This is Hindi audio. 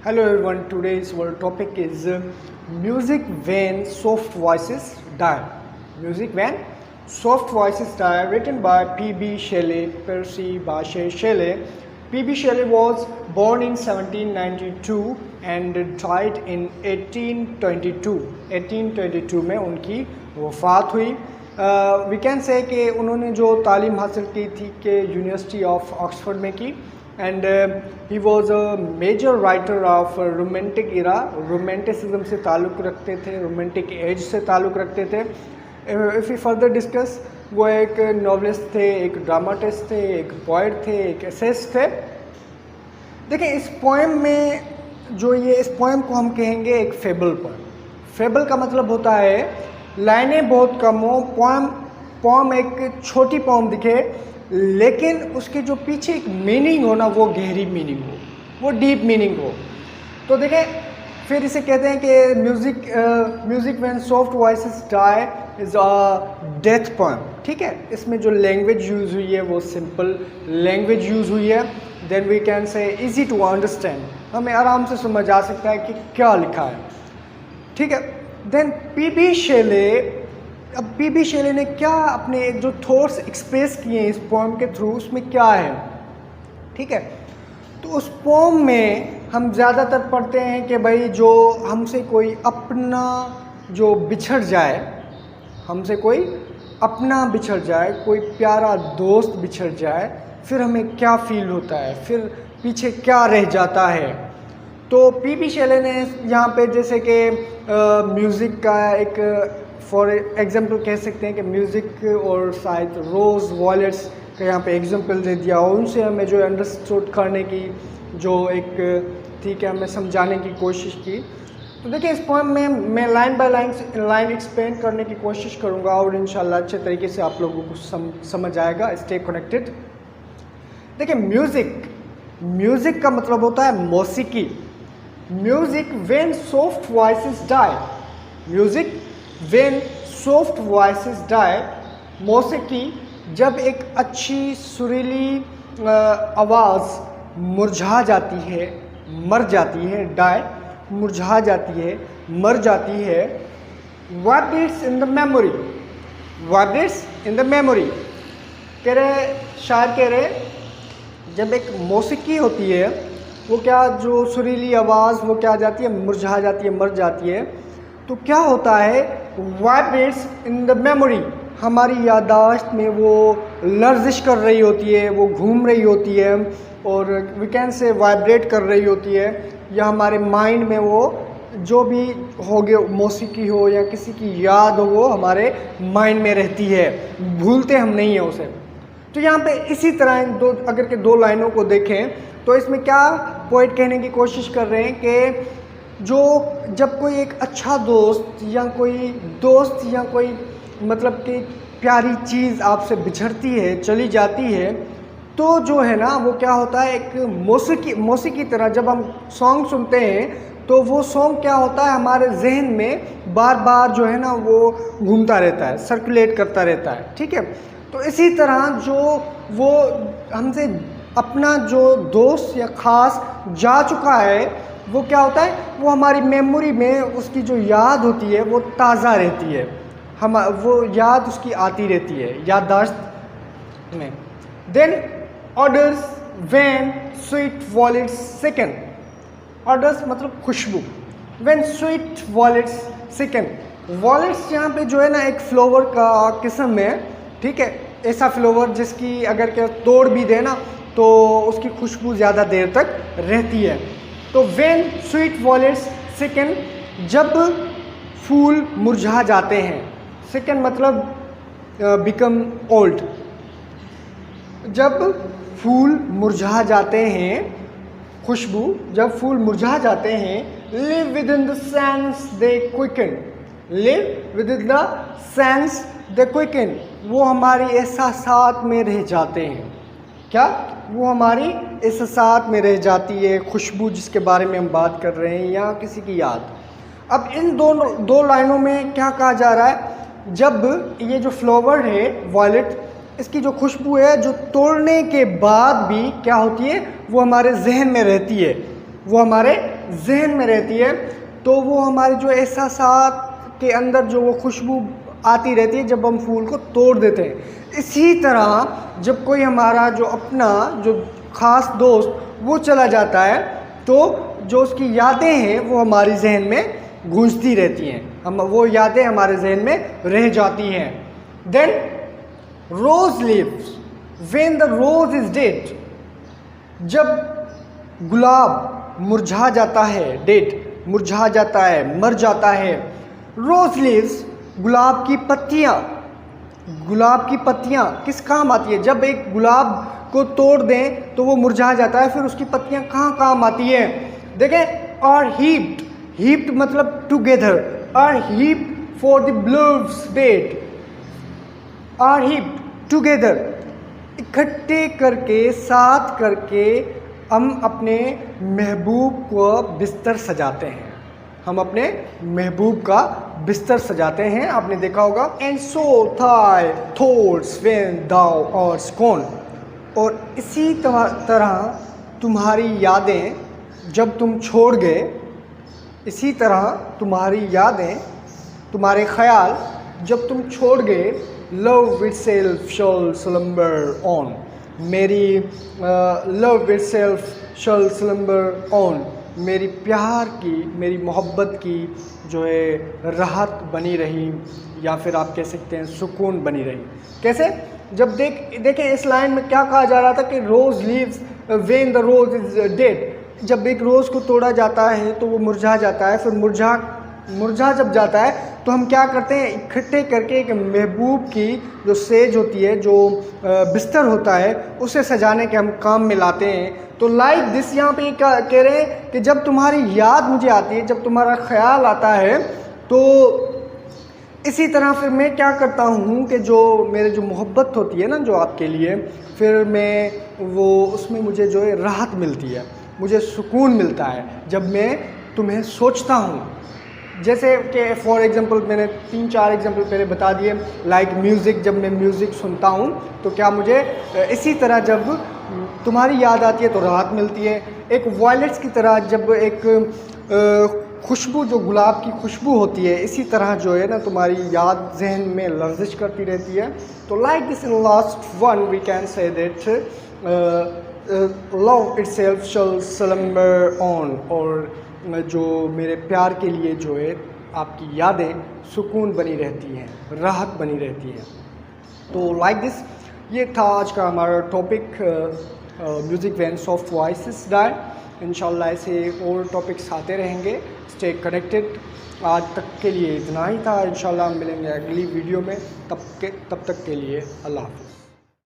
Hello everyone, today's our topic is music when soft voices die. Music when soft voices die, written by P.B. Shelley, Percy Bysshe Shelley. P.B. Shelley was born in 1792 and died in 1822. 1822 में उनकी वफ़ात हुई. वी कैन से कि उन्होंने जो तालीम हासिल की थी कि यूनिवर्सिटी ऑफ ऑक्सफोर्ड में की. And he was a major writer of romantic era. Romanticism से ताल्लुक़ रखते थे, रोमांटिक एज से ताल्लुक़ रखते थे. इफ़ वी फर्दर डिस्कस, वो एक नॉवलिस्ट थे, एक ड्रामाटिस्ट थे, एक पोएट थे, एक एसेस्ट थे. देखिए इस पोएम में जो इस पोएम को हम कहेंगे एक फेबल पोएम. फेबल का मतलब होता है लाइनें बहुत कम हो, पोएम एक छोटी पोएम दिखे, लेकिन उसके जो पीछे एक मीनिंग हो ना, वो गहरी मीनिंग हो, वो डीप मीनिंग हो. तो देखें फिर इसे कहते हैं कि music when soft voices die is a death poem. ठीक है, इसमें जो लैंग्वेज यूज़ हुई है वो सिंपल लैंग्वेज यूज़ हुई है. Then we can say easy to understand, हमें आराम से समझ आ सकता है कि क्या लिखा है. ठीक है. Then PB. शेले, अब पी.बी. शेले ने क्या अपने जो थॉट्स एक्सप्रेस किए हैं इस पोएम के थ्रू, उसमें क्या है. ठीक है. तो उस पोएम में हम ज़्यादातर पढ़ते हैं कि भाई जो हमसे कोई अपना जो बिछड़ जाए, हमसे कोई अपना बिछड़ जाए, कोई प्यारा दोस्त बिछड़ जाए, फिर हमें क्या फील होता है, फिर पीछे क्या रह जाता है. तो पी.बी. शेले ने यहाँ पे जैसे कि म्यूज़िक का एक फॉर एग्जांपल कह सकते हैं कि म्यूज़िक और शायद रोज़ वॉयलेट्स का यहाँ पे एग्जांपल दे दिया, और उनसे हमें जो अंडरस्टूड करने की जो एक ठीक है हमें समझाने की कोशिश की. तो देखिए इस पोएम में मैं लाइन बाय लाइन एक्सप्लेन करने की कोशिश करूँगा और इंशाल्लाह अच्छे तरीके से आप लोगों को समझ आएगा. Stay connected. देखिए म्यूज़िक का मतलब होता है मौसीकी. Music when soft voices die. Music when soft voices die, मौसीकी जब एक अच्छी सुरीली आवाज़ मुरझा जाती है, मर जाती है. डाई मुरझा जाती है, मर जाती है. Vibrates in the memory. Vibrates in the memory कह रहे, शायर कह रहे, जब एक मौसीकी होती है वो क्या, जो सुरीली आवाज़ वो क्या जाती है, मुरझा जाती है, मर जाती है. तो क्या होता है, वाइब्रेट्स इन द मेमोरी, हमारी याददाश्त में वो लर्जिश कर रही होती है, वो घूम रही होती है, और वी कैन से वाइब्रेट कर रही होती है, या हमारे माइंड में वो जो भी हो गया, मौसीकी हो या किसी की याद हो, वो हमारे माइंड में रहती है, भूलते हम नहीं हैं उसे. तो यहाँ पे इसी तरह अगर के दो लाइनों को देखें तो इसमें क्या पोएट कहने की कोशिश कर रहे हैं कि जब कोई एक अच्छा दोस्त या कोई मतलब कि प्यारी चीज़ आपसे बिछड़ती है, चली जाती है, तो जो है ना वो क्या होता है, एक मौसीकी की तरह जब हम सॉन्ग सुनते हैं तो वो सॉन्ग क्या होता है, हमारे जहन में बार बार जो है ना वो घूमता रहता है, सर्कुलेट करता रहता है. ठीक है. तो इसी तरह जो वो हमसे अपना जो दोस्त या ख़ास जा चुका है, वो क्या होता है, वो हमारी मेमोरी में उसकी जो याद होती है वो ताज़ा रहती है, वो याद उसकी आती रहती है याददाश्त में. Then odours when sweet violets sicken. Odours मतलब खुशबू. When sweet violets sicken. Violets यहाँ पे जो है ना एक फ्लावर का किस्म है. ठीक है. ऐसा फ्लावर जिसकी अगर क्या तोड़ भी देना तो उसकी खुशबू ज़्यादा देर तक रहती है. तो व्हेन स्वीट वॉलेट्स सेकंड, जब फूल मुरझा जाते हैं. सेकंड मतलब बिकम ओल्ड. जब फूल मुरझा जाते हैं, खुशबू जब फूल मुरझा जाते हैं, live with in the sense they quicken. Live with in the sense they quicken, वो हमारी एहसासात में रह जाते हैं. क्या, वो हमारी एहसासात में रह जाती है, खुशबू जिसके बारे में हम बात कर रहे हैं, या किसी की याद. अब इन दो लाइनों में क्या कहा जा रहा है, जब ये जो फ्लावर है वॉयलेट, इसकी जो खुशबू है जो तोड़ने के बाद भी क्या होती है, वो हमारे जहन में रहती है, वो हमारे जहन में रहती है तो वो हमारे जो एहसासात के अंदर जो वो खुशबू आती रहती है जब हम फूल को तोड़ देते हैं। इसी तरह जब कोई हमारा जो अपना जो ख़ास दोस्त वो चला जाता है तो जो उसकी यादें हैं वो हमारी जहन में गूंजती रहती हैं, हम वो यादें हमारे जहन में रह जाती हैं। Then rose leaves when the rose is dead, जब गुलाब मुरझा जाता है, डेड मुरझा जाता है, मर जाता है। रोज़ लीव्स गुलाब की पत्तियाँ किस काम आती है? जब एक गुलाब को तोड़ दें तो वो मुरझा जाता है, फिर उसकी पत्तियाँ कहाँ काम आती है? देखें, आर हीप्ड मतलब together, are heaped for the blues dead, are heaped together, इकट्ठे करके साथ करके हम अपने महबूब को बिस्तर सजाते हैं, हम अपने महबूब का बिस्तर सजाते हैं। आपने देखा होगा, and so thy thoughts when thou are gone, और इसी तरह तुम्हारी यादें जब तुम छोड़ गए, इसी तरह तुम्हारी यादें, तुम्हारे ख्याल जब तुम छोड़ गए, love itself shall slumber on, मेरी love itself shall slumber on, मेरी प्यार की, मेरी मोहब्बत की जो है राहत बनी रही, या फिर आप कह सकते हैं सुकून बनी रही। कैसे? जब देखें इस लाइन में क्या कहा जा रहा था कि rose leaves when the rose is dead, जब एक रोज़ को तोड़ा जाता है तो वो मुरझा जाता है, फिर मुरझा जब जाता है तो हम क्या करते हैं, इकट्ठे करके एक महबूब की जो सेज होती है, जो बिस्तर होता है, उसे सजाने के हम काम में लाते हैं। तो लाइक दिस यहाँ पे कह रहे हैं कि जब तुम्हारी याद मुझे आती है, जब तुम्हारा ख्याल आता है, तो इसी तरह फिर मैं क्या करता हूँ कि जो मेरे जो मोहब्बत होती है ना जो आपके लिए, फिर मैं वो उसमें मुझे जो है राहत मिलती है, मुझे सुकून मिलता है जब मैं तुम्हें सोचता हूँ। जैसे कि फॉर एग्ज़ाम्पल मैंने 3-4 एग्जाम्पल पहले बता दिए, लाइक म्यूज़िक, जब मैं म्यूज़िक सुनता हूँ तो क्या मुझे इसी तरह जब तुम्हारी याद आती है तो राहत मिलती है। एक वॉयलेट्स की तरह जब एक खुशबू, जो गुलाब की खुशबू होती है, इसी तरह जो है ना तुम्हारी याद जहन में लर्जिश करती रहती है। तो like this in last one we can say that love itself shall slumber on, और जो मेरे प्यार के लिए जो है आपकी यादें सुकून बनी रहती हैं, राहत बनी रहती हैं। तो लाइक दिस, ये था आज का हमारा topic, music when soft voices die. इंशाल्लाह ऐसे और टॉपिक्स आते रहेंगे, स्टे कनेक्टेड। आज तक के लिए इतना ही था, इंशाल्लाह हम मिलेंगे अगली वीडियो में, तब तक के लिए अल्लाह हाफ़िज़।